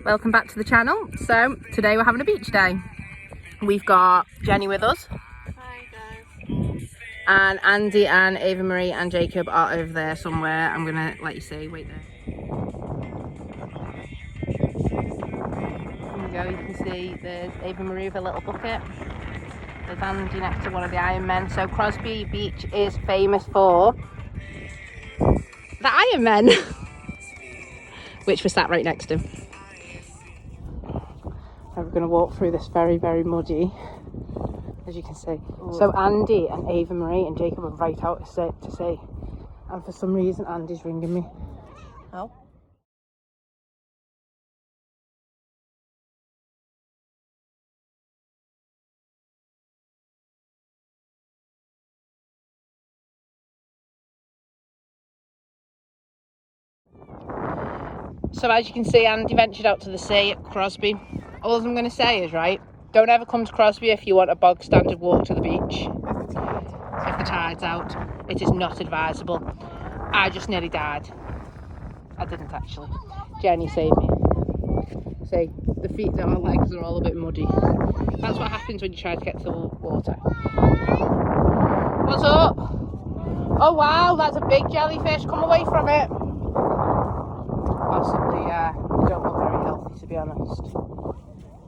welcome back to the channel. So today we're having a beach day. We've got Jenny with us. Hi guys. And Andy and Ava Marie and Jacob are over there somewhere. I'm gonna let you see, wait there. There you go, you can see there's Ava Marie with a little bucket. There's Andy next to one of the Iron Men. So Crosby Beach is famous for the Iron Men, which was sat right next to him. And we're going to walk through this very, very muddy, as you can see. Ooh. So Andy and Ava Marie and Jacob are right out to sea. And for some reason Andy's ringing me. Oh. So as you can see, Andy ventured out to the sea at Crosby. All I'm going to say is, right, don't ever come to Crosby if you want a bog standard walk to the beach. If the tide's out, it is not advisable. I just nearly died. I didn't actually. Jenny saved me. See, the feet, our legs are all a bit muddy. That's what happens when you try to get to the water. What's up? Oh wow, that's a big jellyfish. Come away from it. Possibly, they don't look very healthy, to be honest.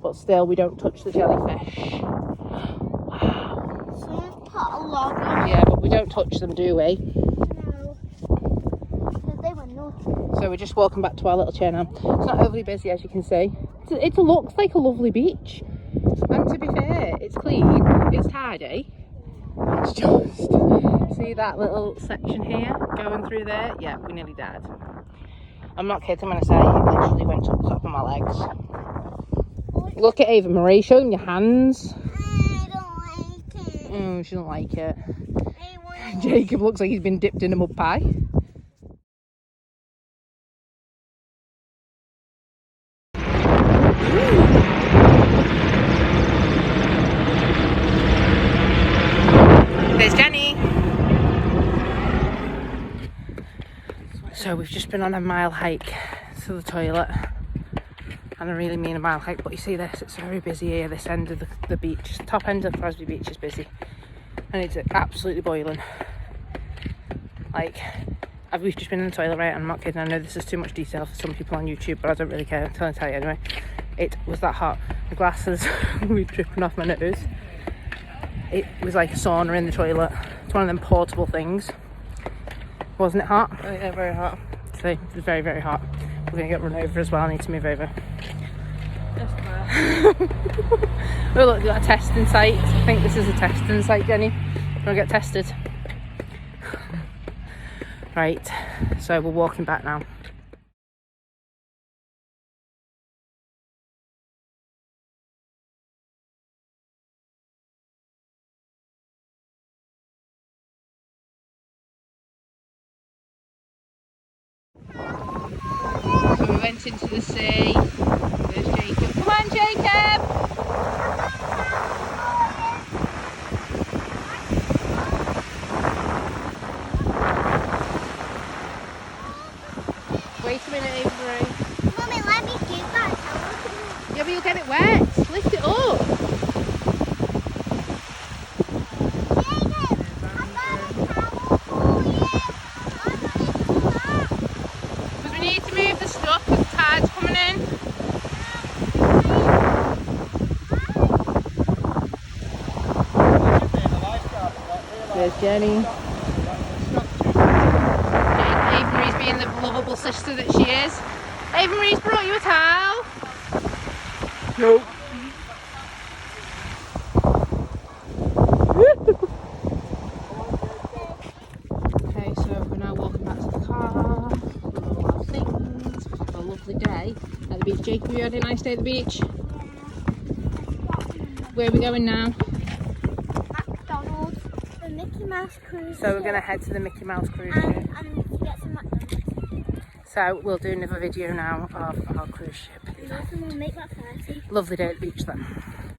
But still, we don't touch the jellyfish. Wow. Someone's put a log on. Yeah, but we don't touch them, do we? No. Because they were naughty. So we're just walking back to our little chair now. It's not overly busy, as you can see. It looks like a lovely beach. And to be fair, it's clean, it's tidy. It's just, see that little section here going through there? Yeah, we nearly died. I'm not kidding when I say it literally went up the top of my legs. Look at Ava Marie, show them your hands. I don't like it. Oh, she don't like it. Jacob looks like he's been dipped in a mud pie. There's Jenny. So we've just been on a mile hike to the toilet. And I really mean a mile hike, but you see this, it's very busy here, this end of the beach. The top end of Crosby Beach is busy. And it's absolutely boiling. Like, we've just been in the toilet, right? I'm not kidding, I know this is too much detail for some people on YouTube, but I don't really care, I'm trying to tell you anyway. It was that hot. The glasses were dripping off my nose. It was like a sauna in the toilet. It's one of them portable things. Wasn't it hot? Oh yeah, very hot. See, it was very, very hot. We're going to get run over as well. I need to move over. Oh look, we've got a testing site. I think this is a testing site, Jenny. We're going to get tested. Right, so we're walking back now. So we went into the sea. There's Jacob. Come on, Jacob! Wait a minute, Avery. Mummy, let me do that. Yeah, but you'll get it wet. Lift it up. Because we need to move the stuff because the tide's coming in. There's Jenny. Ava Marie's being the lovable sister that she is. Ava Marie's brought you a towel. Nope. Okay, so we're now walking back to the car. We've got all our things. A lovely day at the beach. Jacob, you had a nice day at the beach? Where are we going now? McDonald's. The Mickey Mouse cruise. So we're going to head to the Mickey Mouse cruise ship. And get some McDonald's. So we'll do another video now of our cruise ship. We'll make that 30. Lovely day at the beach then.